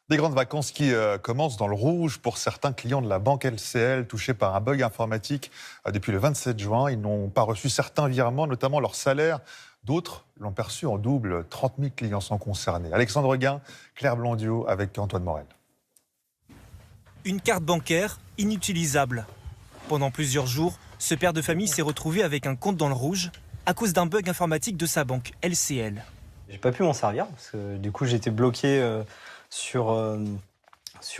Des grandes vacances qui commencent dans le rouge pour certains clients de la banque LCL touchés par un bug informatique depuis le 27 juin. Ils n'ont pas reçu certains virements, notamment leur salaire. D'autres l'ont perçu en double. 30 000 clients sont concernés. Alexandre Guin, Claire Blondiot avec Antoine Morel. Une carte bancaire inutilisable. Pendant plusieurs jours, ce père de famille s'est retrouvé avec un compte dans le rouge à cause d'un bug informatique de sa banque LCL. J'ai pas pu m'en servir parce que du coup j'étais bloqué sur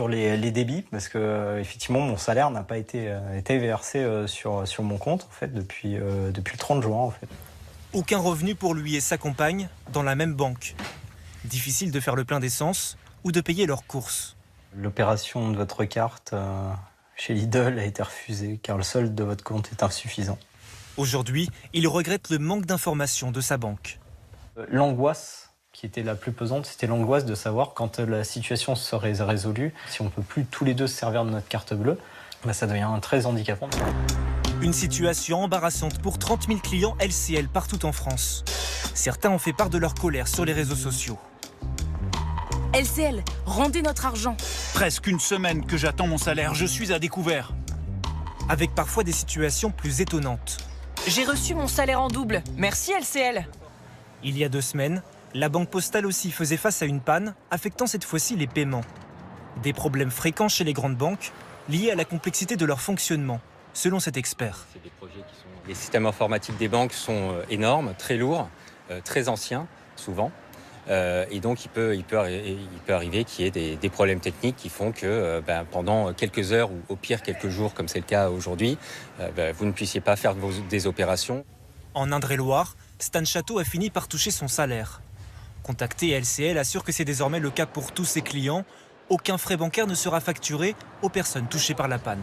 les débits parce que effectivement mon salaire n'a pas été versé sur mon compte en fait depuis le 30 juin en fait. Aucun revenu pour lui et sa compagne dans la même banque. Difficile de faire le plein d'essence ou de payer leurs courses. L'opération de votre carte chez Lidl a été refusée car le solde de votre compte est insuffisant. Aujourd'hui, il regrette le manque d'informations de sa banque. L'angoisse qui était la plus pesante, c'était l'angoisse de savoir quand la situation serait résolue, si on ne peut plus tous les deux se servir de notre carte bleue, ça devient très handicapant. Une situation embarrassante pour 30 000 clients LCL partout en France. Certains ont fait part de leur colère sur les réseaux sociaux. LCL, rendez notre argent. Presque une semaine que j'attends mon salaire, je suis à découvert. Avec parfois des situations plus étonnantes. J'ai reçu mon salaire en double. Merci LCL. Il y a 2 semaines, la banque postale aussi faisait face à une panne, affectant cette fois-ci les paiements. Des problèmes fréquents chez les grandes banques, liés à la complexité de leur fonctionnement, selon cet expert. Les systèmes informatiques des banques sont énormes, très lourds, très anciens, souvent. Et donc, il peut arriver qu'il y ait des problèmes techniques qui font que pendant quelques heures ou au pire quelques jours, comme c'est le cas aujourd'hui, vous ne puissiez pas faire des opérations. En Indre-et-Loire, Stan Château a fini par toucher son salaire. Contacté, LCL assure que c'est désormais le cas pour tous ses clients. Aucun frais bancaire ne sera facturé aux personnes touchées par la panne.